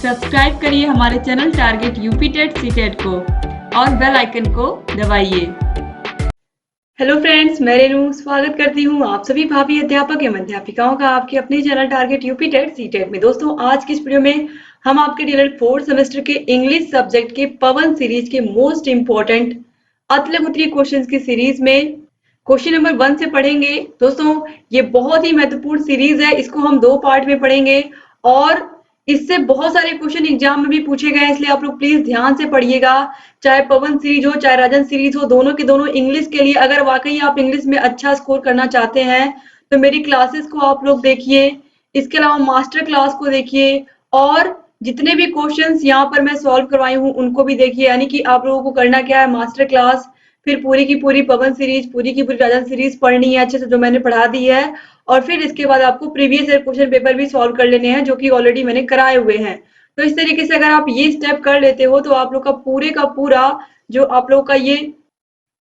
Subscribe करिए हमारे channel target UP TET CTET को और बेल आइकन को दबाइए। हेलो फ्रेंड्स, मैं रेनू स्वागत करती हूँ आप सभी भावी अध्यापक एवं अध्यापिकाओं का आपके अपने channel target UP TET CTET में। दोस्तों, आज की इस वीडियो में हम आपके डीएलएड 4th सेमेस्टर के इंग्लिश सब्जेक्ट के पवन सीरीज के मोस्ट इंपॉर्टेंट अतले क्वेश्चंस की सीरीज में क्वेश्चन नंबर 1 से पढ़ेंगे। दोस्तों, ये बहुत ही महत्वपूर्ण सीरीज है, इसको हम 2 पार्ट में पढ़ेंगे और इससे बहुत सारे क्वेश्चन एग्जाम में भी पूछे गए हैं, इसलिए आप लोग प्लीज ध्यान से पढ़िएगा। चाहे पवन सीरीज हो चाहे राजन सीरीज हो, दोनों के दोनों इंग्लिश के लिए अगर वाकई आप इंग्लिश में अच्छा स्कोर करना चाहते हैं तो मेरी क्लासेस को आप लोग देखिए, इसके अलावा मास्टर क्लास को देखिए और जितने भी क्वेश्चंस यहाँ पर मैं सॉल्व करवाई हूँ उनको भी देखिए। यानी कि आप लोगों को करना क्या है, मास्टर क्लास, फिर पूरी की पूरी पवन सीरीज, पूरी की पूरी राजन सीरीज पढ़नी है अच्छे से जो मैंने पढ़ा दी है, और फिर इसके बाद आपको प्रीवियस ईयर क्वेश्चन पेपर भी सॉल्व कर लेने हैं जो कि ऑलरेडी मैंने कराए हुए हैं। तो इस तरीके से अगर आप ये स्टेप कर लेते हो तो आप लोग का पूरा जो आप लोग का ये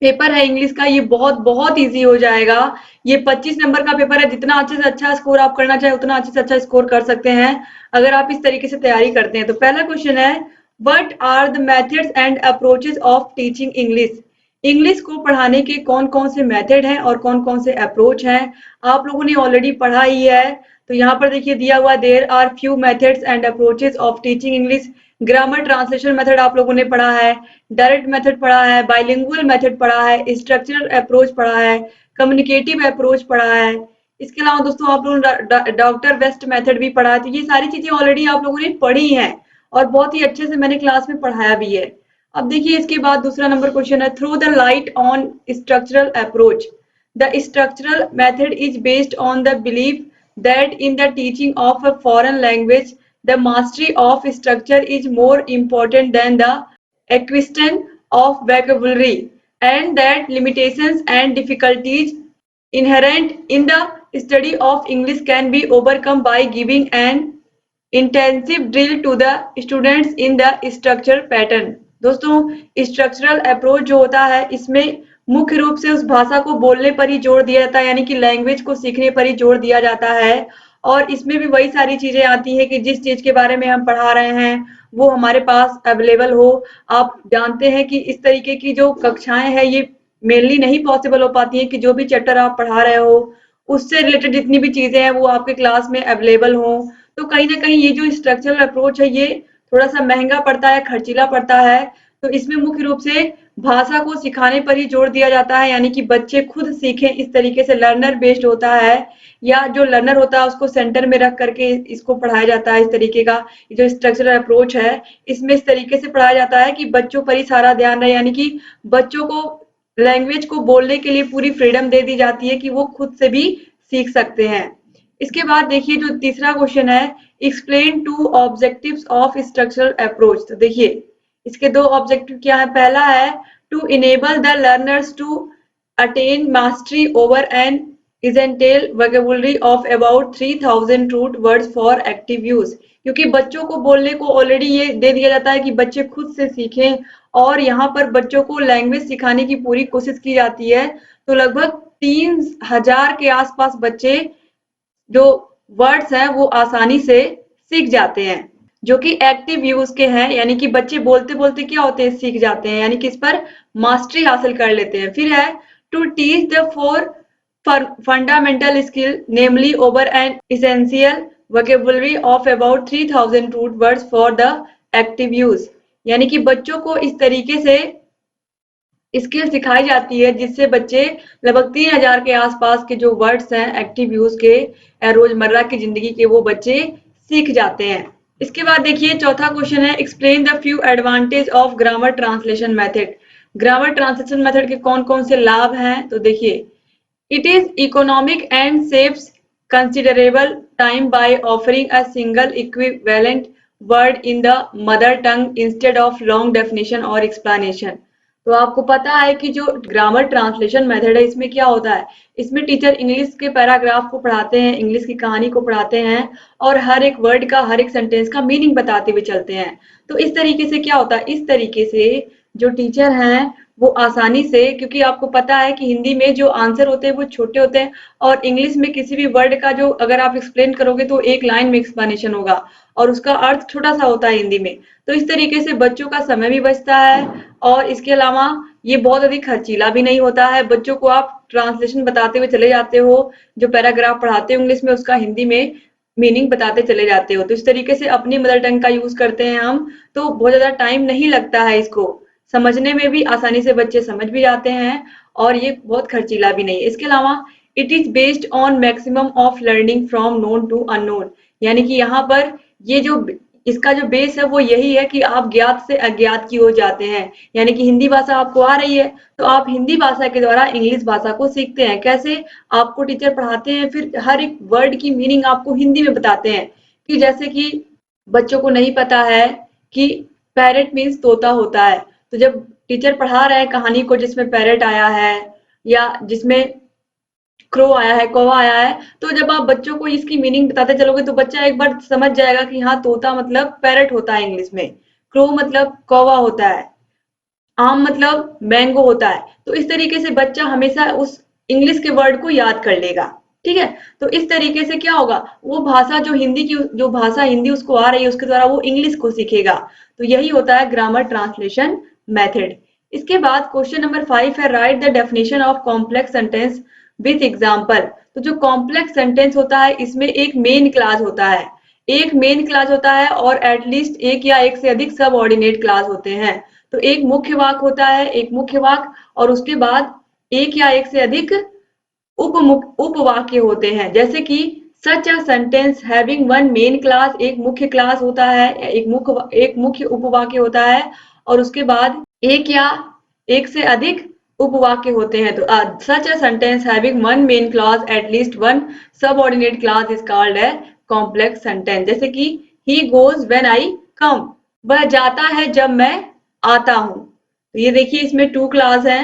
पेपर है इंग्लिश का, ये बहुत बहुत इजी हो जाएगा। ये 25 नंबर का पेपर है, जितना अच्छे से अच्छा स्कोर आप करना चाहे उतना अच्छे से अच्छा स्कोर कर सकते हैं अगर आप इस तरीके से तैयारी करते हैं। तो पहला क्वेश्चन है, what are the methods and approaches of teaching English. English को पढ़ाने के कौन कौन से मेथड हैं और कौन कौन से अप्रोच हैं, आप लोगों ने ऑलरेडी पढ़ा ही है। तो यहाँ पर देखिए दिया हुआ, there are few methods and approaches of teaching English. Grammar translation method आप लोगों ने पढ़ा है, डायरेक्ट मेथड पढ़ा है, बाइलिंगुअल मेथड पढ़ा है, स्ट्रक्चरल अप्रोच पढ़ा है, कम्युनिकेटिव अप्रोच पढ़ा है। इसके अलावा दोस्तों आप लोगों ने डॉक्टर वेस्ट मेथड भी पढ़ा है। तो ये सारी चीजें ऑलरेडी आप लोगों ने पढ़ी हैं और बहुत ही अच्छे से मैंने क्लास में पढ़ाया भी है। अब देखिए इसके बाद दूसरा नंबर क्वेश्चन है, throw the light on structural approach. The structural method is based on the belief that in the teaching of a foreign language the mastery of structure is more important than the acquisition of vocabulary, and that limitations and difficulties inherent in the study of English can be overcome by giving an intensive drill to the students in the structure pattern। दोस्तों, structural approach जो होता है इसमें मुख्य रूप से उस भाषा को बोलने पर ही जोर दिया जाता है, यानी कि लैंग्वेज को सीखने पर ही जोर दिया जाता है। और इसमें भी वही सारी चीजें आती हैं कि जिस चीज के बारे में हम पढ़ा रहे हैं वो हमारे पास अवेलेबल हो। आप जानते हैं कि इस तरीके की जो कक्षाएं हैं ये मेनली नहीं पॉसिबल हो पाती हैं कि जो भी चैप्टर आप पढ़ा रहे हो उससे रिलेटेड जितनी भी चीजें हैं वो आपके क्लास में अवेलेबल हो। तो कहीं ना कहीं ये जो स्ट्रक्चरल अप्रोच है ये थोड़ा सा महंगा पड़ता है, खर्चीला पड़ता है। तो इसमें मुख्य रूप से भाषा को सिखाने पर ही जोर दिया जाता है, यानी कि बच्चे खुद सीखें, इस तरीके से लर्नर बेस्ड होता है, या जो लर्नर होता है उसको सेंटर में रख करके इसको पढ़ाया जाता है। इस तरीके का जो स्ट्रक्चरल अप्रोच है इसमें इस तरीके से पढ़ाया जाता है कि बच्चों पर ही सारा ध्यान रहे, यानी कि बच्चों को लैंग्वेज को बोलने के लिए पूरी फ्रीडम दे दी जाती है कि वो खुद से भी सीख सकते हैं। इसके बाद देखिए जो तीसरा क्वेश्चन है, explain two objectives of structural approach. तो देखिए इसके दो ऑब्जेक्टिव क्या है। पहला है to enable the learners to attain mastery over an essential vocabulary of about 3000 root words for active use. क्योंकि बच्चों को बोलने को ऑलरेडी ये दे दिया जाता है कि बच्चे खुद से सीखें, और यहाँ पर बच्चों को लैंग्वेज सिखाने की पूरी कोशिश की जाती है। तो लगभग 3000 के आसपास बच्चे जो वर्ड्स हैं वो आसानी से सीख जाते हैं, जो कि एक्टिव यूज के हैं, यानी कि बच्चे बोलते बोलते क्या होते हैं, सीख जाते हैं, यानी कि इस पर मास्टरी हासिल कर लेते हैं। फिर है to teach the four fundamental skill namely over an essential vocabulary of about 3000 root words for the active use. यानी कि बच्चों को इस तरीके से स्किल सिखाई जाती है जिससे बच्चे लगभग 3000 के आसपास के जो वर्ड्स हैं एक्टिव यूज के, रोजमर्रा की जिंदगी के, वो बच्चे सीख जाते हैं। इसके बाद देखिए चौथा क्वेश्चन है, explain the few advantage of grammar translation method. Grammar translation method के कौन कौन से लाभ हैं। तो देखिए, it is economic and saves considerable time by offering a single equivalent word in the mother tongue instead of long definition और explanation. तो आपको पता है कि जो ग्रामर ट्रांसलेशन मेथड है इसमें क्या होता है, इसमें टीचर इंग्लिश के पैराग्राफ को पढ़ाते हैं, इंग्लिश की कहानी को पढ़ाते हैं और हर एक वर्ड का, हर एक सेंटेंस का मीनिंग बताते हुए चलते हैं। तो इस तरीके से क्या होता है, इस तरीके से जो टीचर हैं वो आसानी से, क्योंकि आपको पता है कि हिंदी में जो आंसर होते हैं वो छोटे होते हैं और इंग्लिश में किसी भी वर्ड का जो अगर आप एक्सप्लेन करोगे तो एक लाइन में एक्सप्लेनेशन होगा और उसका अर्थ छोटा सा होता है हिंदी में। तो इस तरीके से बच्चों का समय भी बचता है और इसके अलावा ये बहुत अधिक खर्चीला भी नहीं होता है। बच्चों को आप ट्रांसलेशन बताते हुए चले जाते हो, जो पैराग्राफ पढ़ाते हो इंग्लिश में उसका हिंदी में मीनिंग बताते चले जाते हो। तो इस तरीके से अपनी मदर टंग का यूज करते हैं हम, तो बहुत ज्यादा टाइम नहीं लगता है, इसको समझने में भी आसानी से बच्चे समझ भी जाते हैं और ये बहुत खर्चीला भी नहीं है। इसके अलावा it is based on maximum of learning from known to unknown, यानी कि यहाँ पर ये जो इसका जो बेस है वो यही है कि आप ज्ञात से अज्ञात की ओर जाते हैं। यानी कि हिंदी भाषा आपको आ रही है तो आप हिंदी भाषा के द्वारा इंग्लिश भाषा को सीखते हैं। कैसे? आपको टीचर पढ़ाते हैं, फिर हर एक वर्ड की मीनिंग आपको हिंदी में बताते हैं। कि जैसे कि बच्चों को नहीं पता है कि पैरेट मीन्स तोता होता है, तो जब टीचर पढ़ा रहे हैं कहानी को जिसमें पैरेट आया है या जिसमें क्रो आया है, कौवा आया है, तो जब आप बच्चों को इसकी मीनिंग बताते चलोगे तो बच्चा एक बार समझ जाएगा कि हाँ, तोता मतलब पैरेट होता है इंग्लिश में, क्रो मतलब कौवा होता है, आम मतलब मैंगो होता है। तो इस तरीके से बच्चा हमेशा उस इंग्लिश के वर्ड को याद कर लेगा। ठीक है? तो इस तरीके से क्या होगा, वो भाषा जो हिंदी की जो भाषा हिंदी उसको आ रही है उसके द्वारा वो इंग्लिश को सीखेगा। तो यही होता है ग्रामर ट्रांसलेशन मेथड। इसके बाद क्वेश्चन नंबर 5 है, write the definition of complex sentence with example. तो जो कॉम्प्लेक्स सेंटेंस होता है इसमें एक मेन क्लास होता है, एक मेन क्लास होता है और एटलीस्ट एक या एक से अधिक सब ऑर्डिनेट क्लास होते हैं। तो एक मुख्य वाक्य होता है, एक मुख्य वाक्य, और उसके बाद एक या एक से अधिक उपवाक्य होते हैं। जैसे कि such a sentence having one main clause, एक मुख्य क्लास होता है, एक मुख्य उपवाक्य होता है और उसके बाद एक या एक से अधिक उपवाक्य होते हैं। तो such a sentence having one main clause at least one subordinate clause is called a complex sentence. जैसे कि ही गोज व्हेन आई कम, वह जाता है जब मैं आता हूं। तो ये देखिए इसमें टू क्लास है,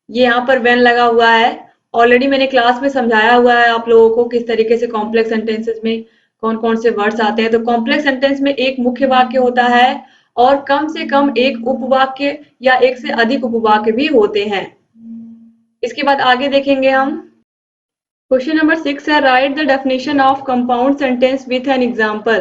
ये यहाँ पर व्हेन लगा हुआ है। ऑलरेडी मैंने क्लास में समझाया हुआ है आप लोगों को किस तरीके से कॉम्प्लेक्स सेंटेंसेस में कौन कौन से वर्ड्स आते हैं। तो कॉम्प्लेक्स सेंटेंस में एक मुख्य वाक्य होता है और कम से कम एक उपवाक्य या एक से अधिक उपवाक्य भी होते हैं। इसके बाद आगे देखेंगे हम। क्वेश्चन नंबर 6 है, write the definition of compound sentence with an example.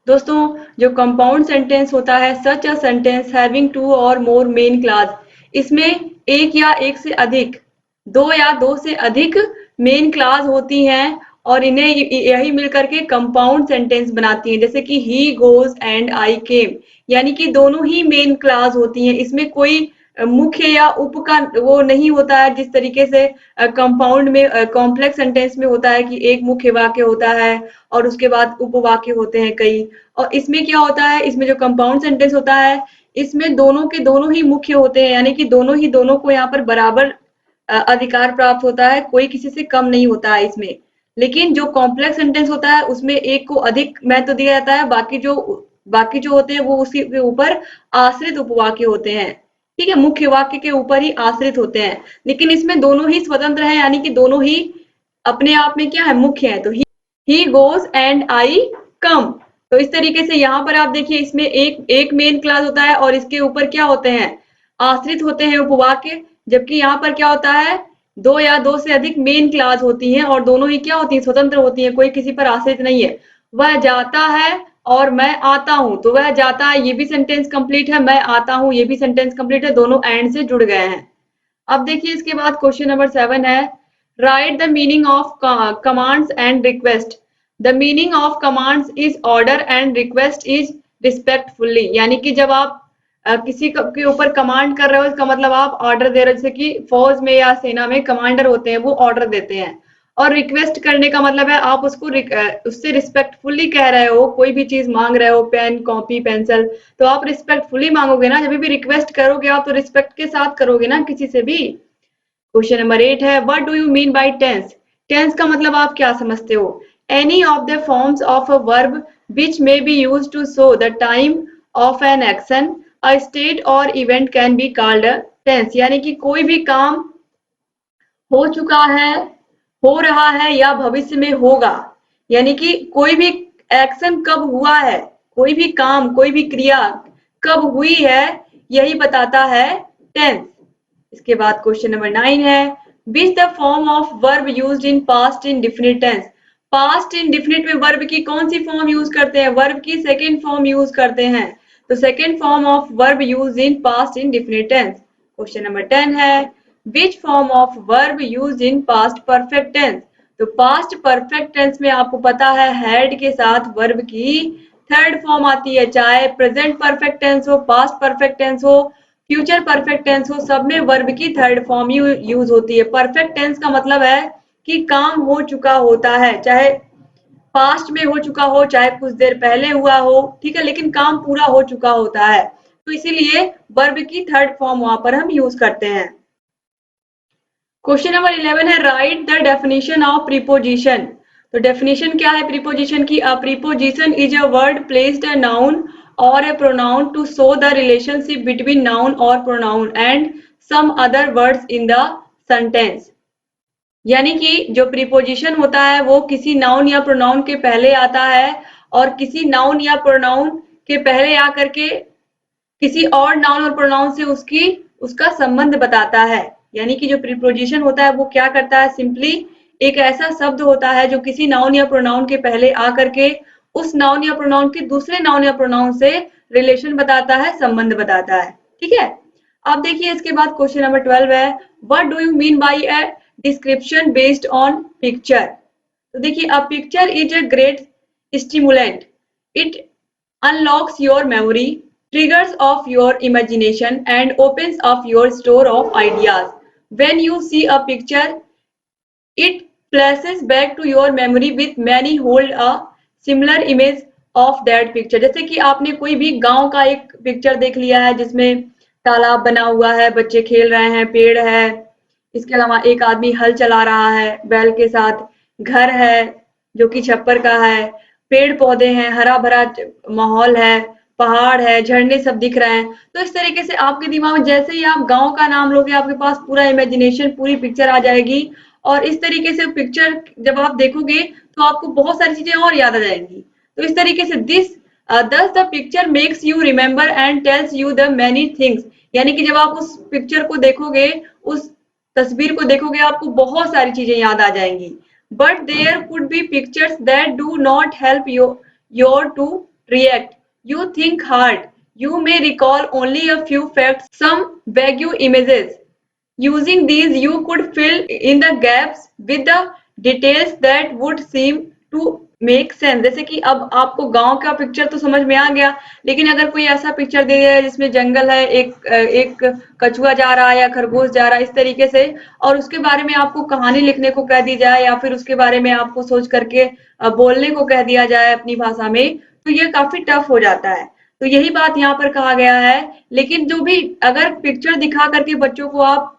दोस्तों, जो कंपाउंड सेंटेंस होता है, सच अ सेंटेंस हैविंग टू और मोर मेन क्लास, इसमें एक या एक से अधिक, दो या दो से अधिक मेन क्लास होती हैं और इन्हें यही मिलकर के कंपाउंड सेंटेंस बनाती हैं। जैसे कि ही गोज एंड आई केम, यानी कि दोनों ही मेन क्लास होती हैं, इसमें कोई मुख्य या उप का वो नहीं होता है। जिस तरीके से कंपाउंड में कॉम्प्लेक्स सेंटेंस में होता है कि एक मुख्य वाक्य होता है और उसके बाद उपवाक्य होते हैं कई, और इसमें क्या होता है, इसमें जो कंपाउंड सेंटेंस होता है इसमें दोनों के दोनों ही मुख्य होते हैं, यानी कि दोनों ही दोनों को यहाँ पर बराबर अधिकार प्राप्त होता है, कोई किसी से कम नहीं होता है इसमें। लेकिन जो कॉम्प्लेक्स सेंटेंस होता है उसमें एक को अधिक महत्व दिया जाता है, बाकी जो होते हैं वो उसी के ऊपर आश्रित उपवाक्य होते हैं। ठीक है, मुख्य वाक्य के ऊपर ही आश्रित होते हैं, लेकिन इसमें दोनों ही स्वतंत्र हैं, यानी कि दोनों ही अपने आप में क्या है, मुख्य है। तो ही गोज एंड आई कम। तो इस तरीके से यहाँ पर आप देखिए इसमें एक मेन क्लास होता है और इसके ऊपर क्या होते हैं, आश्रित होते हैं उपवाक्य। जबकि यहाँ पर क्या होता है, दो या दो से अधिक मेन क्लास होती हैं और दोनों ही क्या होती हैं, स्वतंत्र होती हैं, कोई किसी पर आश्रित नहीं है। वह जाता है और मैं आता हूं, तो वह जाता है ये भी सेंटेंस कंप्लीट है, मैं आता हूं ये भी सेंटेंस कंप्लीट है, दोनों एंड से जुड़ गए हैं। अब देखिए इसके बाद क्वेश्चन नंबर 7 है, write the meaning of commands and request. The meaning of commands is order and request is respectfully, यानी कि जब आप किसी के ऊपर कमांड कर रहे हो इसका मतलब आप ऑर्डर दे रहे हो। जैसे कि फौज में या सेना में कमांडर होते हैं, वो ऑर्डर देते हैं, और रिक्वेस्ट करने का मतलब है आप उसको उससे रिस्पेक्टफुली कह रहे हो, कोई भी चीज मांग रहे हो, पेन कॉपी पेंसिल, तो आप रिस्पेक्टफुली मांगोगे ना। जब भी रिक्वेस्ट करोगे आप तो रिस्पेक्ट के साथ करोगे ना किसी से भी। क्वेश्चन नंबर 8 है, what do you mean by tense. Tense का मतलब आप क्या समझते हो, any of the forms of a verb which may be used to show the time of an action, a state और event can be called a tense. यानी कि कोई भी काम हो चुका है, हो रहा है या भविष्य में होगा, यानी कि कोई भी एक्शन कब हुआ है, कोई भी काम कोई भी क्रिया कब हुई है, यही बताता है टेंस। इसके बाद क्वेश्चन नंबर 9 है, which the form of verb used in past indefinite tense. Past indefinite में वर्ब की कौन सी फॉर्म यूज करते हैं? वर्ब की सेकेंड फॉर्म यूज करते हैं। तो second form of verb use in past indefinite tense. Question number 10 है, which form of verb use in past perfect tense. तो पास्ट परफेक्ट टेंस में आपको पता है हैड के साथ वर्ब की थर्ड फॉर्म आती है, चाहे प्रेजेंट परफेक्ट टेंस हो, पास्ट परफेक्ट टेंस हो, फ्यूचर परफेक्ट टेंस हो, सब में वर्ब की थर्ड फॉर्म यूज होती है। परफेक्ट टेंस का मतलब है कि काम हो चुका होता है, चाहे पास्ट में हो चुका हो, चाहे कुछ देर पहले हुआ हो, ठीक है, लेकिन काम पूरा हो चुका होता है। तो इसीलिए वर्ब की थर्ड फॉर्म वहां पर हम यूज करते हैं। क्वेश्चन नंबर 11 है, write the definition of preposition. तो डेफिनेशन क्या है प्रीपोजिशन की? अ preposition is a word placed a noun और a pronoun to show the relationship between noun or pronoun and some other words in the sentence। यानी कि जो preposition होता है वो किसी नाउन या प्रोनाउन के पहले आता है और किसी नाउन या प्रोनाउन के पहले आकर के किसी और नाउन और प्रोनाउन से उसका संबंध बताता है। यानी कि जो प्रीपोजिशन होता है वो क्या करता है? सिंपली एक ऐसा शब्द होता है जो किसी नाउन या प्रोनाउन के पहले आकर के उस नाउन या प्रोनाउन के दूसरे नाउन या प्रोनाउन से रिलेशन बताता है, संबंध बताता है। ठीक है, अब देखिए इसके बाद क्वेश्चन नंबर 12 है, what do you mean bye a description based on picture. तो देखिए, a picture is a great stimulant, it unlocks your memory, triggers of your imagination and opens up your store of ideas. When you see a picture, it flashes back to your memory with many hold a similar image of that picture। जैसे कि आपने कोई भी गांव का एक picture देख लिया है जिसमें तालाब बना हुआ है, बच्चे खेल रहे हैं, पेड़ है, इसके अलावा एक आदमी हल चला रहा है बैल के साथ, घर है जो कि छप्पर का है, पेड़ पौधे हैं, हरा भरा माहौल है, पहाड़ है, झरने सब दिख रहे हैं। तो इस तरीके से आपके दिमाग में जैसे ही आप गांव का नाम लोगे आपके पास पूरा इमेजिनेशन, पूरी पिक्चर आ जाएगी और इस तरीके से पिक्चर जब आप देखोगे तो आपको बहुत सारी चीजें और याद आ जाएंगी। तो इस तरीके से thus the picture makes you remember and tells you the many things। यानी कि जब आप उस पिक्चर को देखोगे, उस तस्वीर को देखोगे, आपको बहुत सारी चीजें याद आ जाएंगी। But there could be pictures that do not help your to react, you think hard, you may recall only a few facts, some vague images। Using these, you could fill in the gaps with the details that would seem to make sense। जैसे कि अब आपको गांव का picture तो समझ में आ गया, लेकिन अगर कोई ऐसा पिक्चर दे दिया है जिसमें जंगल है, एक कछुआ जा रहा है या खरगोश जा रहा है इस तरीके से, और उसके बारे में आपको कहानी लिखने को कह दी जाए या फिर उसके बारे में आपको सोच करके बोलने को कह दिया जाए अपनी भाषा में, तो ये काफी टफ हो जाता है। तो यही बात यहाँ पर कहा गया है। लेकिन जो भी अगर पिक्चर दिखा करके बच्चों को आप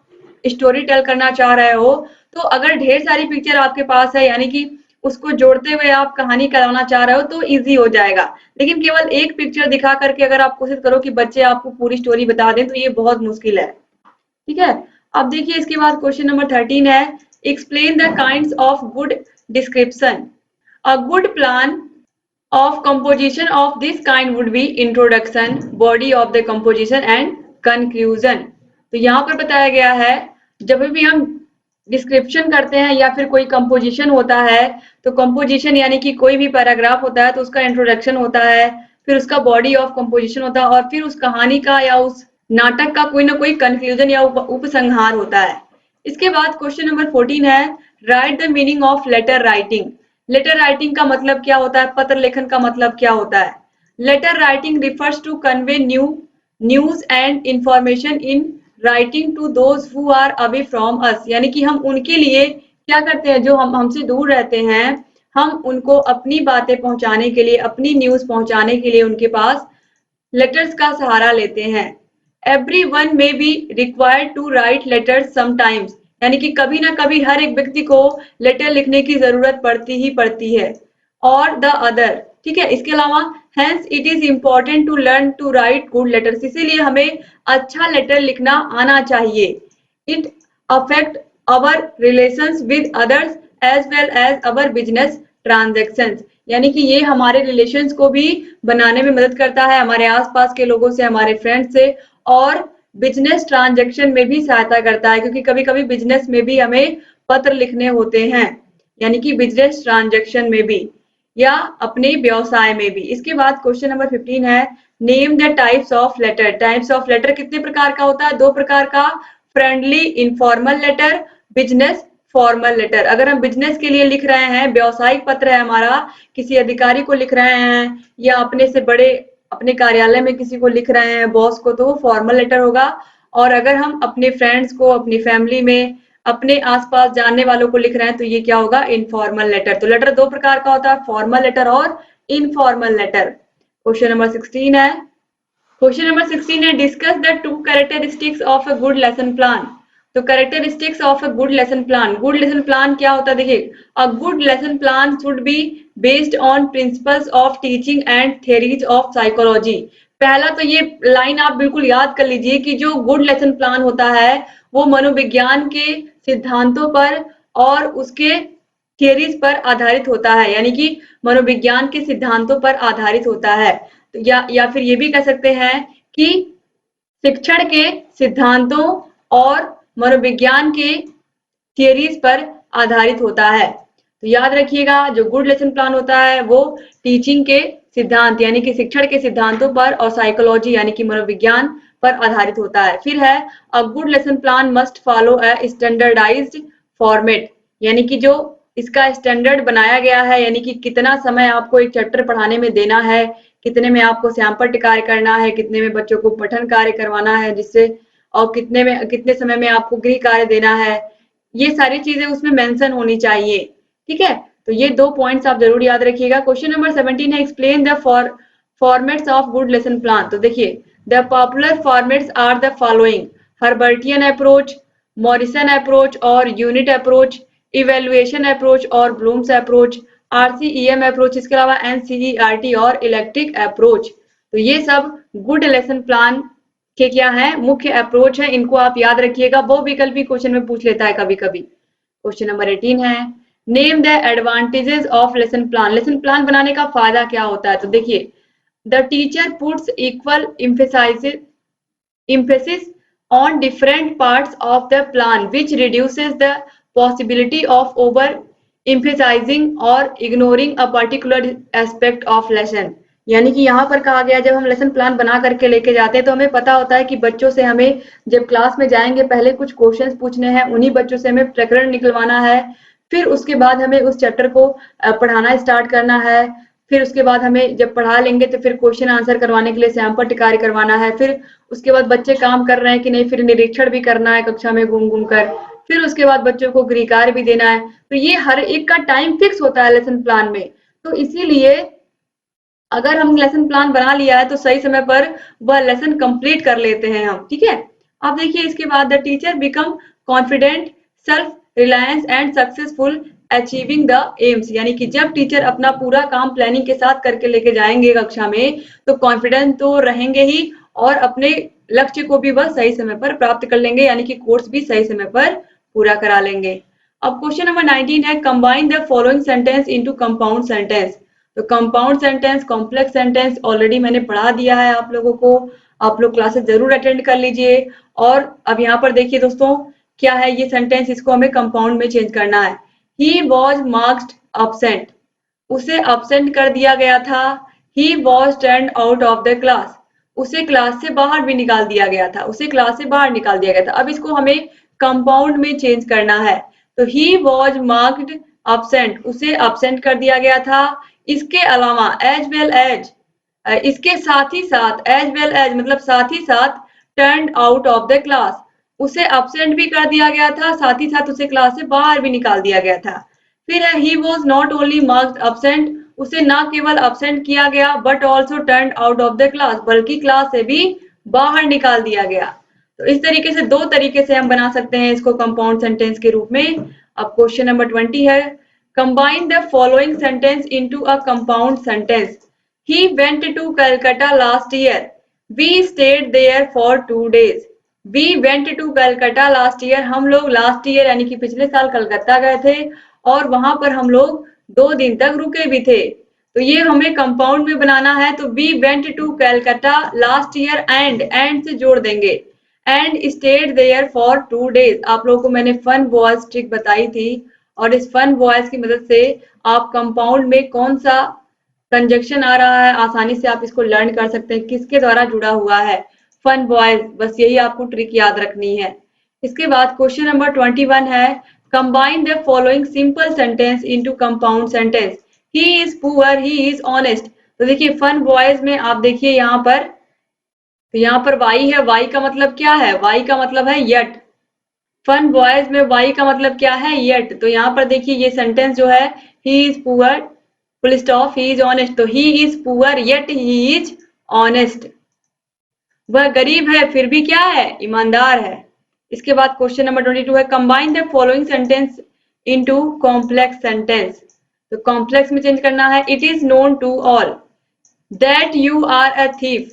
स्टोरी टेल करना चाह रहे हो, तो अगर ढेर सारी पिक्चर आपके पास है, यानी कि उसको जोड़ते हुए आप कहानी कराना चाह रहे हो तो इजी हो जाएगा। लेकिन केवल एक पिक्चर दिखा करके अगर आप कोशिश करो कि बच्चे आपको पूरी स्टोरी बता दें तो ये बहुत मुश्किल है। ठीक है, अब देखिए इसके बाद क्वेश्चन नंबर 13 है, explain the kinds of good description. A good plan of composition of this kind would be introduction, body of the composition and conclusion। तो यहाँ पर बताया गया है जब भी हम डिस्क्रिप्शन करते हैं या फिर कोई कंपोजिशन होता है, तो कंपोजिशन यानी कि कोई भी पैराग्राफ होता है तो उसका इंट्रोडक्शन होता है, फिर उसका बॉडी ऑफ कंपोजिशन होता है और फिर उस कहानी का या उस नाटक का कोई ना कोई कंक्लूजन या उपसंहार होता है। इसके बाद क्वेश्चन नंबर 14 है, write the meaning of letter writing. Letter writing का मतलब क्या होता है? पत्र लेखन का मतलब क्या होता है? Letter writing refers to convey news and information in writing to those who are away from us. यानी कि हम उनके लिए क्या करते हैं, जो हमसे दूर रहते हैं, हम उनको अपनी बातें पहुंचाने के लिए, अपनी न्यूज पहुंचाने के लिए उनके पास लेटर्स का सहारा लेते हैं। Everyone may be required to write letters sometimes। यानी कि कभी ना कभी हर एक व्यक्ति को लेटर लिखने की जरूरत पड़ती ही पड़ती है। और द अदर, ठीक है, इसके अलावा hence it is important to learn to write good letters। इसीलिए हमें अच्छा लेटर लिखना आना चाहिए। It affect our relations with others as well as our business transactions। यानी कि ये हमारे रिलेशंस को भी बनाने में मदद करता है, हमारे आसपास के लोगों से, हमारे फ्रेंड से और बिजनेस ट्रांजैक्शन में भी सहायता करता है, क्योंकि कभी कभी बिजनेस में भी हमें पत्र लिखने होते हैं, यानी कि बिजनेस ट्रांजैक्शन में भी या अपने व्यवसाय में भी। इसके बाद क्वेश्चन नंबर 15 है, name the types of letter. Types of letter कितने प्रकार का होता है? 2 प्रकार का, friendly informal letter, business formal letter. अगर हम बिजनेस के लिए लिख रहे हैं, व्यवसायिक पत्र है हमारा, किसी अधिकारी को लिख रहे हैं या अपने से बड़े अपने कार्यालय में किसी को लिख रहे हैं, बॉस को, तो वो फॉर्मल लेटर होगा। और अगर हम अपने फ्रेंड्स को, अपनी फैमिली में, अपने आसपास जानने वालों को लिख रहे हैं तो ये क्या होगा? Informal letter. तो लेटर 2 प्रकार का होता है, फॉर्मल लेटर और इनफॉर्मल लेटर। क्वेश्चन नंबर 16 है, क्वेश्चन नंबर 16 है, discuss the 2 characteristics of a good lesson plan. तो characteristics of a good lesson plan. Good lesson plan क्या होता है? देखिए, a good lesson plan should be based on principles of teaching and theories of psychology. पहला तो ये line आप बिल्कुल याद कर लीजिए कि जो गुड लेसन प्लान होता है वो मनोविज्ञान के सिद्धांतों पर और उसके थियरीज पर आधारित होता है, यानी कि मनोविज्ञान के सिद्धांतों पर आधारित होता है। तो या फिर ये भी कह सकते हैं कि शिक्षण के सिद्धांतों और मनोविज्ञान के थियरीज पर आधारित होता है। तो याद रखिएगा, जो गुड लेसन प्लान होता है वो टीचिंग के सिद्धांत यानी कि शिक्षण के सिद्धांतों पर और साइकोलॉजी यानी कि मनोविज्ञान पर आधारित होता है। फिर है, a good lesson plan must follow a standardised format, यानी कि जो इसका स्टैंडर्ड बनाया गया है, यानी कि कितना समय आपको एक चैप्टर पढ़ाने में देना है, कितने में आपको सैंपल कार्य करना है, कितने में बच्चों को पठन कार्य करवाना है जिससे, और कितने समय में आपको गृह कार्य देना है, ये सारी चीजें उसमें मेंशन होनी चाहिए। ठीक है, तो ये 2 पॉइंट्स आप जरूर याद रखिएगा। क्वेश्चन नंबर 17 है, explain the formats of good lesson plan. तो देखिए, the popular formats are the following, Herbartian approach, Morrison approach और यूनिट अप्रोच, इवेल्युएशन अप्रोच और ब्लूम्स अप्रोच, RCEM अप्रोच, इसके अलावा NCERT और इलेक्ट्रिक अप्रोच। तो ये सब गुड लेसन प्लान के क्या है? मुख्य अप्रोच है। इनको आप याद रखिएगा, वो विकल्प भी क्वेश्चन में पूछ लेता है कभी कभी। क्वेश्चन नंबर 18 है, name the advantages of lesson plan. Lesson plan बनाने का फायदा क्या होता है? तो देखिए, the teacher puts equal emphasis on different parts of the plan which reduces the possibility of over emphasizing or ignoring a particular aspect of lesson। यानी कि यहाँ पर कहा गया, जब हम लेसन प्लान बना करके लेके जाते हैं तो हमें पता होता है कि बच्चों से हमें जब क्लास में जाएंगे पहले कुछ क्वेश्चंस पूछने हैं, उन्हीं बच्चों से हमें प्रकरण निकलवाना है, फिर उसके बाद हमें उस चैप्टर को पढ़ाना स्टार्ट करना है, फिर उसके बाद हमें जब पढ़ा लेंगे तो फिर क्वेश्चन आंसर करवाने के लिए सैंपल कार्य करवाना है, फिर उसके बाद बच्चे काम कर रहे हैं कि नहीं, फिर निरीक्षण भी करना है कक्षा में घूम घूम कर, फिर उसके बाद बच्चों को गृह कार्य भी देना है। तो ये हर एक का टाइम फिक्स होता है लेसन प्लान में। तो इसीलिए अगर हम लेसन प्लान बना लिया है तो सही समय पर वह लेसन कंप्लीट कर लेते हैं हम। ठीक है, अब देखिए इसके बाद, the teacher become confident, self reliance and successful achieving the AIIMS. यानी कि जब टीचर अपना पूरा काम प्लानिंग के साथ करके लेके जाएंगे कक्षा में तो कॉन्फिडेंट तो रहेंगे ही और अपने लक्ष्य को भी वह सही समय पर प्राप्त कर लेंगे, यानी कि कोर्स भी सही समय पर पूरा करा लेंगे। अब क्वेश्चन नंबर 19 है, combine the following sentence into compound sentence. तो compound sentence, complex sentence already मैंने पढ़ा दिया है आप लोगों को, आप लोग क्लासेस जरूर अटेंड कर लीजिए। और अब यहाँ पर देखिए दोस्तों, क्या है ये सेंटेंस, इसको हमें कंपाउंड में चेंज करना है। ही वॉज मार्क्ड absent, उसे absent कर दिया गया था। He was turned out of the class, उसे क्लास से बाहर भी निकाल दिया गया था, उसे क्लास से बाहर निकाल दिया गया था। अब इसको हमें कंपाउंड में चेंज करना है। तो ही वॉज मार्क्ड absent, उसे absent कर दिया गया था। इसके अलावा एज वेल एज, इसके साथ ही साथ, एज वेल एज मतलब साथ ही साथ, turn out of the class, उसे absent भी कर दिया गया था, साथ ही साथ उसे क्लास से बाहर भी निकाल दिया गया था। फिर है, he was not only marked absent, उसे ना केवल absent किया गया but also turn out of the class, बल्कि क्लास से भी बाहर निकाल दिया गया। तो इस तरीके से 2 तरीके से हम बना सकते हैं इसको कंपाउंड सेंटेंस के रूप में। अब क्वेश्चन नंबर 20 है, combine the following sentence into a compound sentence. He went to Calcutta last year. We stayed there for 2 days. We went to Calcutta last year. हम लोग लास्ट ईयर यानी कि पिछले साल कलकत्ता गए थे और वहां पर हम लोग 2 दिन तक रुके भी थे। तो ये हमें कंपाउंड में बनाना है, तो we went to Calcutta last year and से जोड़ देंगे and stayed there for 2 days। आप लोगों को मैंने फन वॉइस ट्रिक बताई थी और इस फन वॉइस की मदद से आप कंपाउंड में कौन सा कंजक्शन आ रहा है आसानी से आप इसको लर्न कर सकते हैं, किसके द्वारा जुड़ा हुआ है फन वॉइस। बस यही आपको ट्रिक याद रखनी है। इसके बाद क्वेश्चन नंबर 21 है, combine the following simple sentence into compound sentence. He is poor, he is honest. तो देखिए फन वॉइस में आप देखिए यहाँ पर, तो यहाँ पर वाई है, वाई का मतलब क्या है, वाई का मतलब है यट। फन वॉइस में वाई का मतलब क्या है, यट। तो यहाँ पर देखिए ये सेंटेंस जो है, he is poor full stop he is honest, तो he is poor yet he is honest. वह गरीब है फिर भी क्या है, ईमानदार है। इसके बाद क्वेश्चन नंबर 22 है, combine the following sentence into complex sentence. तो कॉम्प्लेक्स में चेंज करना है, it is known to all that you are a thief,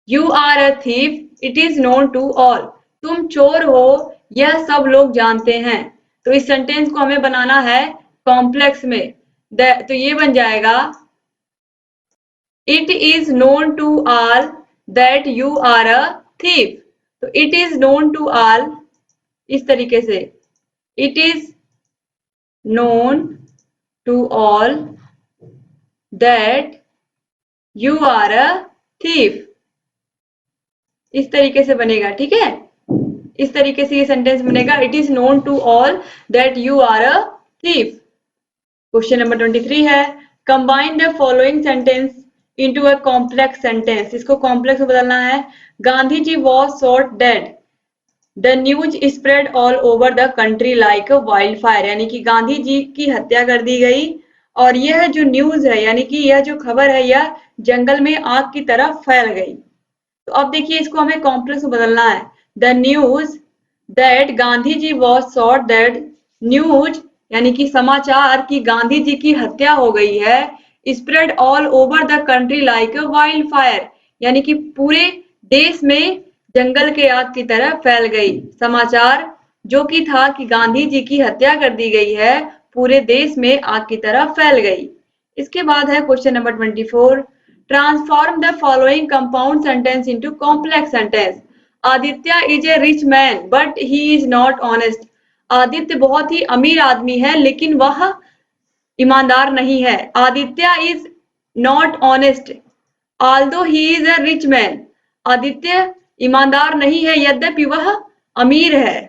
you are a thief it is known to all. तुम चोर हो यह सब लोग जानते हैं। तो इस सेंटेंस को हमें बनाना है कॉम्प्लेक्स में। तो ये बन जाएगा, it is known to all that you are a thief. तो it is known to all इस तरीके से, it is known to all that you are a thief, इस तरीके से बनेगा। ठीक है, इस तरीके से ये सेंटेंस बनेगा, it is known to all that you are a thief. Question number 23 है, combine the following sentence into a complex sentence. इसको कॉम्प्लेक्स में बदलना है, Gandhi ji was shot dead the news spread all over the country like wildfire. यानी कि गांधी जी की हत्या कर दी गई और यह जो न्यूज है, यानी कि यह जो खबर है, यह जंगल में आग की तरह फैल गई। तो अब देखिए इसको हमें कॉम्प्लेक्स में बदलना है, the news that Gandhi ji was shot dead, news यानी कि समाचार कि गांधी जी की हत्या हो गई है, spread all over the country like wildfire, यानी कि पूरे देश में जंगल के आग की तरह फैल गई। समाचार जो कि था कि गांधी जी की हत्या कर दी गई है, पूरे देश में आग की तरह फैल गई। इसके बाद है question number 24, transform the following compound sentence into complex sentence. Aditya is a rich man but he is not honest. Aditya बहुत ही अमीर आदमी है लेकिन वह ईमानदार नहीं है। Aditya is not honest although he is a rich man. Aditya ईमानदार नहीं है यद्यपि वह अमीर है।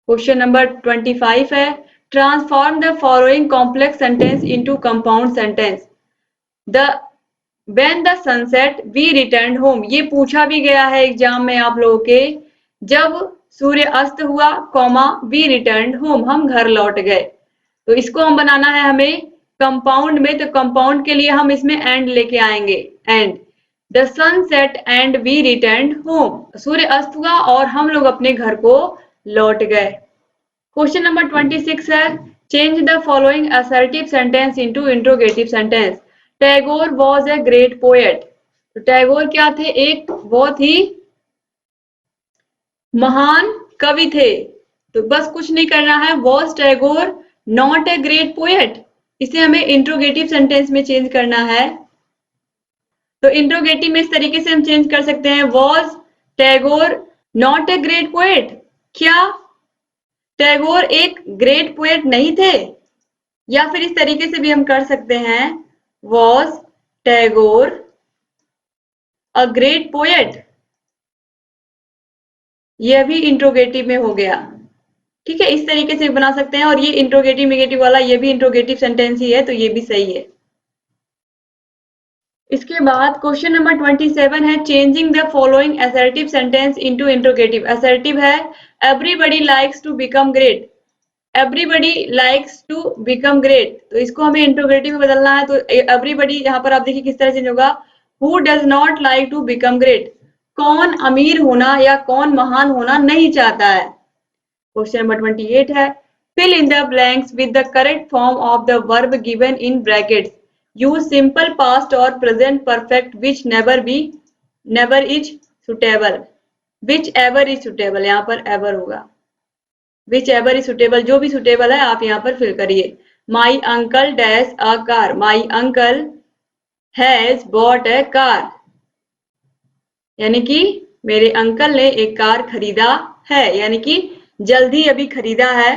क्वेश्चन नंबर 25 है, transform the following complex sentence into compound sentence. The when the sunset we return home. ये पूछा भी गया है एग्जाम में आप लोगों के, जब सूर्य अस्त हुआ कॉमा वी रिटर्न होम, हम घर लौट गए। तो इसको हम बनाना है हमें कंपाउंड में, तो कंपाउंड के लिए हम इसमें एंड लेके आएंगे, and the sun set and we return home. सूर्य अस्त हुआ और हम लोग अपने घर को लौट गए। क्वेश्चन नंबर 26 है, change the following assertive sentence into interrogative sentence. Tagore was a great poet. तो टैगोर क्या थे, एक बहुत ही महान कवि थे। तो बस कुछ नहीं करना है, was Tagore not a great poet, इसे हमें इंट्रोगेटिव सेंटेंस में चेंज करना है। तो इंट्रोगेटिव में इस तरीके से हम चेंज कर सकते हैं, was Tagore not a great poet. क्या टैगोर एक ग्रेट पोएट नहीं थे? या फिर इस तरीके से भी हम कर सकते हैं, was Tagore a great poet. यह भी इंट्रोगेटिव में हो गया। ठीक है, इस तरीके से बना सकते हैं, और ये इंट्रोगेटिव नेगेटिव वाला ये भी इंट्रोगेटिव सेंटेंस ही है, तो ये भी सही है। इसके बाद क्वेश्चन नंबर 27 है, changing the following assertive sentence into interrogative. Assertive है, everybody likes to become great, everybody likes to become great. तो इसको हमें इंट्रोगेटिव में बदलना है। तो एवरीबॉडी यहाँ पर आप देखिए किस तरह चेंज होगा, who does not like to become great, कौन अमीर होना या कौन महान होना नहीं चाहता है। क्वेश्चन नंबर 28 है, fill in the blanks with the correct form of the verb given in brackets. Use simple past और present perfect whichever is suitable. Whichever is suitable, यहाँ पर एवर होगा। विच एवर इज सुटेबल, जो भी suitable है आप यहाँ पर फिल करिए। My uncle dash a car, my uncle has bought a car, यानी कि मेरे अंकल ने एक कार खरीदा है, यानी कि जल्दी अभी खरीदा है।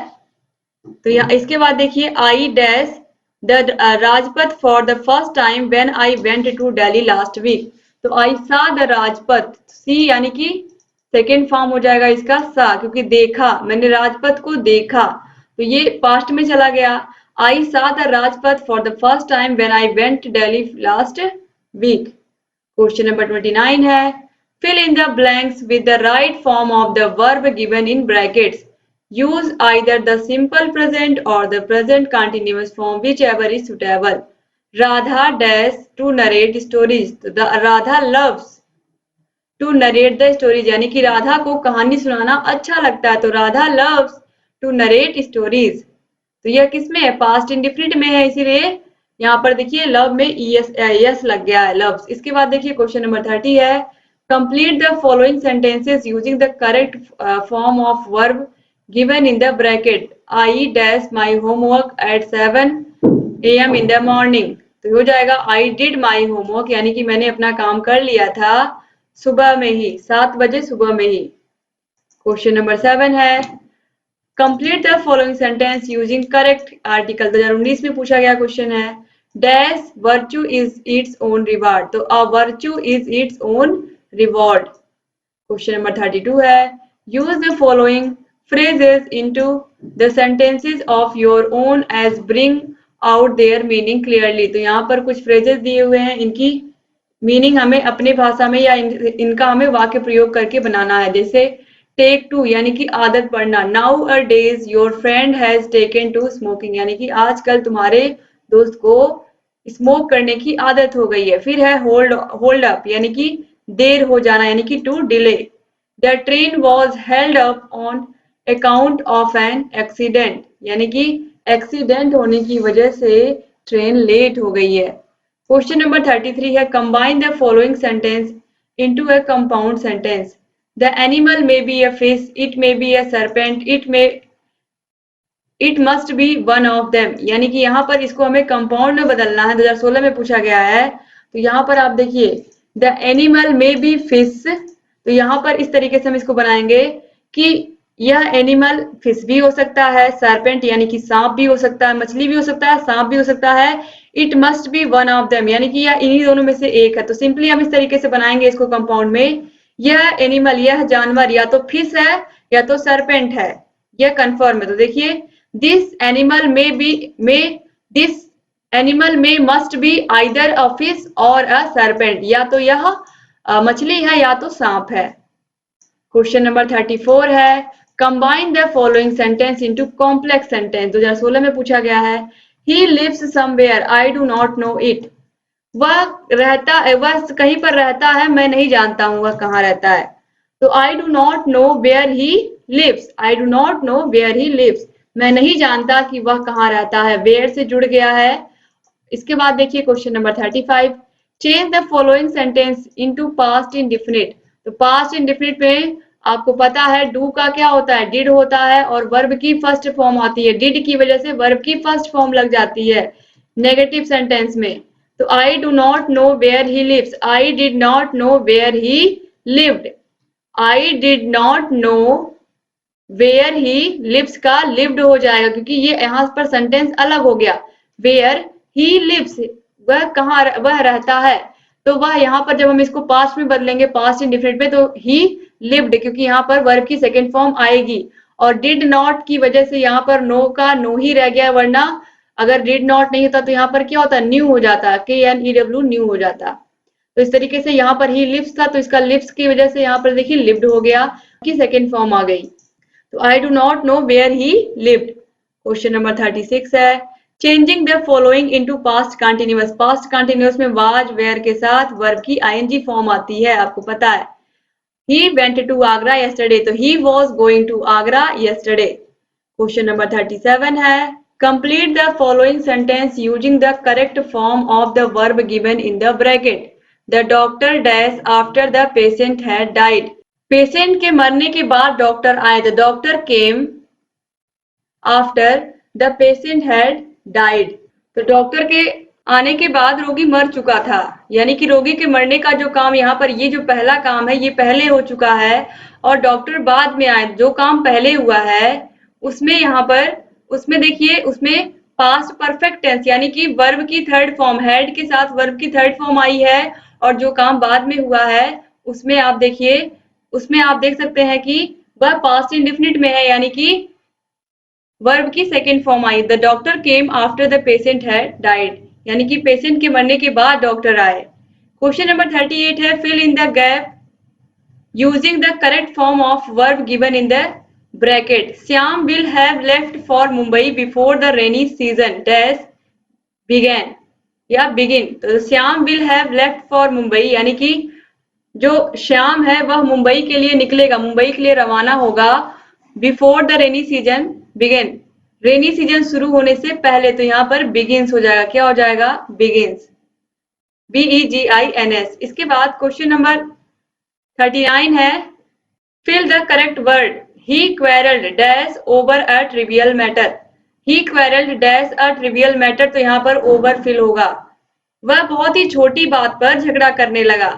तो यहाँ इसके बाद देखिए I dash the Rajpath for the first time when I went to Delhi last week. तो आई सा द राजपथ, सी यानी कि सेकेंड फॉर्म हो जाएगा इसका सा, क्योंकि देखा, मैंने राजपथ को देखा, तो ये पास्ट में चला गया। I saw the Rajpath for the first time when I went Delhi last week. Question number 29 है fill in the blanks with the right form of the verb given in brackets. Use either the simple present or the present continuous form, whichever is suitable. Radha dash to narrate stories. The Radha loves to narrate the stories, यानी कि राधा को कहानी सुनाना अच्छा लगता है, तो Radha loves to narrate stories. तो यह किस में है? पास्ट इंडिफिनिट में है, इसीलिए यहाँ पर देखिए लव में यस लग गया है, लव्स। इसके बाद देखिए क्वेश्चन नंबर 30 है complete the following sentences using the correct form of verb given in the bracket. I dash my homework eight 7 AM in the morning. तो हो जाएगा आई डिड माई होमवर्क, यानी कि मैंने अपना काम कर लिया था सुबह में ही, 7 बजे सुबह में ही। क्वेश्चन नंबर 7 है complete the following sentence using correct article. 2019 में पूछा गया क्वेश्चन है dash virtue is its own reward. तो a virtue is its own reward. Question number 32 है use the following phrases into the sentences of your own as bring out their meaning clearly। तो यहाँ पर कुछ phrases दिए हुए हैं, इनकी मीनिंग हमें अपने भाषा में या इनका हमें वाक्य प्रयोग करके बनाना है। जैसे टेक टू यानी कि आदत पड़ना, nowadays your friend has taken to smoking, यानी कि आजकल तुम्हारे दोस्त को स्मोक करने की आदत हो गई है। फिर है होल्ड अप यानी कि देर हो जाना, यानी कि to delay. The train was held up on account of an accident, यानी कि एक्सीडेंट होने की वजह से ट्रेन लेट हो गई है। क्वेश्चन नंबर 33 है combine the following sentence into a compound sentence. The animal may be a fish, it may be a serpent, it must be one of them, यानी कि यहाँ पर इसको हमें कंपाउंड में बदलना है। 2016 में पूछा गया है। तो यहाँ पर आप देखिए the animal may B fish, तो यहाँ पर इस तरीके से हम इसको बनाएंगे कि यह एनिमल फिश भी हो सकता है, सर्पेंट यानी कि सांप भी हो सकता है, मछली भी हो सकता है, सांप भी हो सकता है, it must be one of them यानी कि यह इन्हीं दोनों में से एक है। तो सिंपली हम इस तरीके से बनाएंगे इसको कंपाउंड में, यह एनिमल, यह जानवर या तो फिश है या तो सर्पेंट है, यह कंफर्म है। तो देखिए दिस एनिमल दिस एनिमल में must be either a fish और अ सर्पेंट, या तो यह मछली है या तो सांप है। क्वेश्चन नंबर 34 है combine the following sentence into complex sentence. 2016 में पूछा गया है he lives somewhere I do not know it, वह कहीं पर रहता है, मैं नहीं जानता हूं वह कहाँ रहता है। तो I do not know where he lives, I do not know where he lives, मैं नहीं जानता कि वह कहाँ रहता है, वेयर से जुड़ गया है। इसके बाद देखिए question number 35 change the following sentence into past indefinite. तो पास्ट इंडेफिनिट में आपको पता है डू का क्या होता है, डिड होता है, और वर्ब की फर्स्ट फॉर्म आती है, डिड की वजह से वर्ब की फर्स्ट फॉर्म लग जाती है नेगेटिव सेंटेंस में। तो I do not know where he lives, I did not know where he lived, I did not know where he lives का लिव्ड हो जाएगा, क्योंकि ये यहाँ पर सेंटेंस अलग हो गया। वेयर ही लिव्स, वह कहाँ वह रहता है, तो वह यहाँ पर जब हम इसको पास्ट में बदलेंगे, पास्ट इंडेफिनिट में, तो ही लिव्ड, क्योंकि यहाँ पर वर्ब की सेकेंड फॉर्म आएगी। और डिड नॉट की वजह से यहाँ पर नो का नो ही रह गया, वरना अगर डिड नॉट नहीं होता तो यहाँ पर क्या होता, न्यू हो जाता, KNEW न्यू हो जाता। तो इस तरीके से यहाँ पर ही लिव्स था, तो इसका लिव्स की वजह से यहाँ पर देखिए लिव्ड हो गया, की सेकेंड फॉर्म आ गई। तो I do not know where he lived. Question number 36 है changing the following into past continuous. Past continuous में वाज वेयर के साथ वर्ब की ING फॉर्म आती है, आपको पता है। He went to Agra yesterday, तो he was going to Agra yesterday। Question number 37 है complete the following sentence using the correct form of the verb given in the bracket. The doctor dash after the patient had died, patient के मरने के बाद doctor आए, the doctor came after the patient had died. तो doctor के आने के बाद रोगी मर चुका था, यानी कि रोगी के मरने का जो काम यहाँ पर, ये जो पहला काम है ये पहले हो चुका है और डॉक्टर बाद में आए। जो काम पहले हुआ है उसमें यहाँ पर, उसमें देखिए, उसमें पास्ट परफेक्ट टेंस यानी कि वर्ब की थर्ड फॉर्म, हैड के साथ वर्ब की थर्ड फॉर्म आई है। और जो काम बाद में हुआ है उसमें आप देखिए, उसमें आप देख सकते हैं कि वह पास्ट इंडेफिनिट में है, यानी कि वर्ब की second form I. The doctor came after the patient had died, यानी कि पेशेंट के मरने के बाद डॉक्टर आए। क्वेश्चन नंबर 38 है, fill in the gap using the correct form of verb given in the bracket. Shyam will have left for Mumbai before the rainy season dash began या begin. तो Shyam will have left for Mumbai, यानी कि जो श्याम है वह मुंबई के लिए निकलेगा, मुंबई के लिए रवाना होगा। Before the rainy season begin, rainy season शुरू होने से पहले, तो यहाँ पर बिगिंस हो जाएगा। क्या हो जाएगा? Begins, BEGINS। इसके बाद क्वेश्चन नंबर 39 है, fill the correct word. He quarrelled dash over a trivial matter. He quarrelled dash a trivial matter, तो यहाँ पर ओवर फिल होगा। वह बहुत ही छोटी बात पर झगड़ा करने लगा।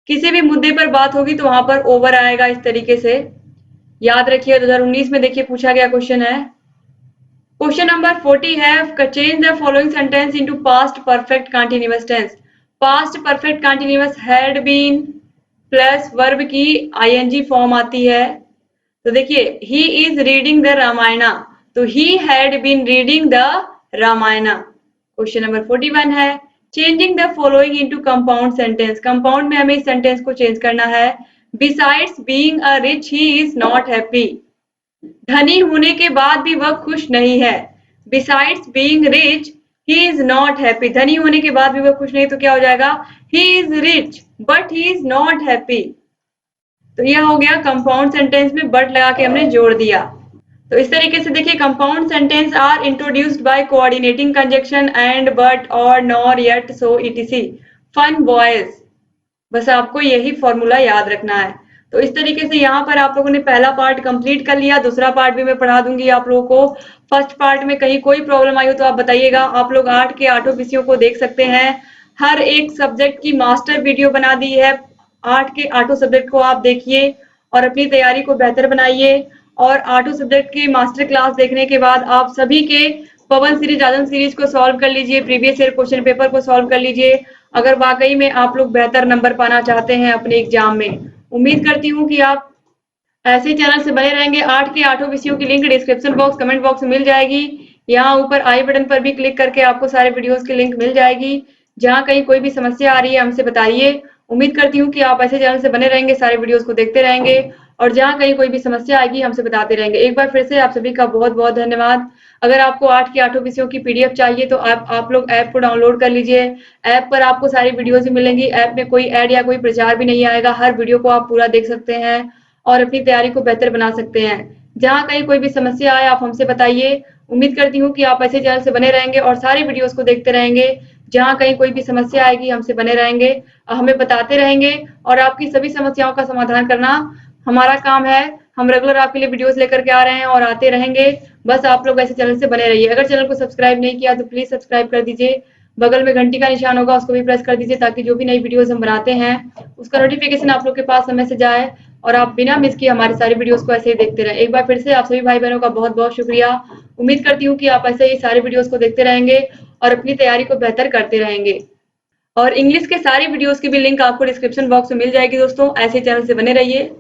किसी भी मुद्दे पर बात होगी तो वहां पर ओवर आएगा इस तरीके से। याद रखिए 2019 में देखिए पूछा गया क्वेश्चन है। क्वेश्चन नंबर 40 है, change the following sentence into past perfect continuous tense. Past perfect continuous had been plus verb की ING फॉर्म आती है। तो देखिए, he is reading the Ramayana, तो he had been reading the Ramayana. Question number 41 है, changing the following into compound sentence. Compound में हमें इस सेंटेंस को चेंज करना है। Besides being a rich he is not happy. धनी होने के बाद भी वह खुश नहीं है। Besides being rich he is not happy, धनी होने के बाद भी वह खुश नहीं, तो क्या हो जाएगा? He is rich but he is not happy. तो यह हो गया कंपाउंड सेंटेंस में बट लगा के हमने जोड़ दिया। तो इस तरीके से देखिए, compound sentence are introduced by coordinating conjunction and but और nor yet so etc। FANBOYS, बस आपको यही फॉर्मूला याद रखना है। तो इस तरीके से यहाँ पर आप लोगों ने पहला पार्ट कंप्लीट कर लिया। दूसरा पार्ट भी मैं पढ़ा दूंगी आप लोगों को। फर्स्ट पार्ट में कहीं कोई प्रॉब्लम आई हो तो आप बताइएगा। आप लोग 8 के 8 विषयों को देख सकते हैं। हर एक सब्जेक्ट की मास्टर वीडियो बना दी है। 8 के 8 सब्जेक्ट को आप देखिए और अपनी तैयारी को बेहतर बनाइए। और 8 सब्जेक्ट की मास्टर क्लास देखने के बाद आप सभी के पवन सीरीज, आदम सीरीज को सॉल्व कर लीजिए, प्रीवियस ईयर क्वेश्चन पेपर को सॉल्व कर लीजिए, अगर वाकई में आप लोग बेहतर नंबर पाना चाहते हैं अपने एग्जाम में। उम्मीद करती हूँ कि आप ऐसे चैनल से बने रहेंगे। 8 के 8 विषयों की link description box, comment box में मिल जाएगी। यहाँ ऊपर आई बटन पर भी क्लिक करके आपको सारे वीडियोस की लिंक मिल जाएगी। जहाँ कहीं कोई भी समस्या आ रही है हमसे बताइए। उम्मीद करती हूँ कि आप ऐसे चैनल से बने रहेंगे, सारे वीडियोस को देखते रहेंगे और जहाँ कहीं कोई भी समस्या आएगी हमसे बताते रहेंगे। एक बार फिर से आप सभी का बहुत बहुत धन्यवाद। अगर आपको 8 के 8 विषयों की PDF चाहिए तो आप लोग ऐप को डाउनलोड कर लीजिए। ऐप पर आपको सारी वीडियोस भी मिलेंगी। ऐप में कोई ऐड या कोई प्रचार भी नहीं आएगा। हर वीडियो को आप पूरा देख सकते हैं और अपनी तैयारी को बेहतर बना सकते हैं। जहाँ कहीं कोई भी समस्या आए आप हमसे बताइए। उम्मीद करती हूँ कि आप ऐसे चैनल से बने रहेंगे और सारी वीडियोस को देखते रहेंगे। जहाँ कहीं कोई भी समस्या आएगी हमसे बने रहेंगे, हमें बताते रहेंगे और आपकी सभी समस्याओं का समाधान करना हमारा काम है। हम रेगुलर आपके लिए वीडियोस लेकर के आ रहे हैं और आते रहेंगे। बस आप लोग ऐसे चैनल से बने रहिए। अगर चैनल को सब्सक्राइब नहीं किया तो प्लीज सब्सक्राइब कर दीजिए। बगल में घंटी का निशान होगा, उसको भी प्रेस कर दीजिए ताकि जो भी नई वीडियोस हम बनाते हैं उसका नोटिफिकेशन आप लोग के पास समय से जाए और आप बिना मिस किए हमारी सारी वीडियोस को ऐसे ही देखते रहें। एक बार फिर से आप सभी भाई बहनों का बहुत बहुत शुक्रिया। उम्मीद करती हूँ कि आप ऐसे ही सारे वीडियोस को देखते रहेंगे और अपनी तैयारी को बेहतर करते रहेंगे। और इंग्लिश के सारी वीडियोस की भी लिंक आपको डिस्क्रिप्शन बॉक्स में मिल जाएगी। दोस्तों ऐसे चैनल से बने रहिए।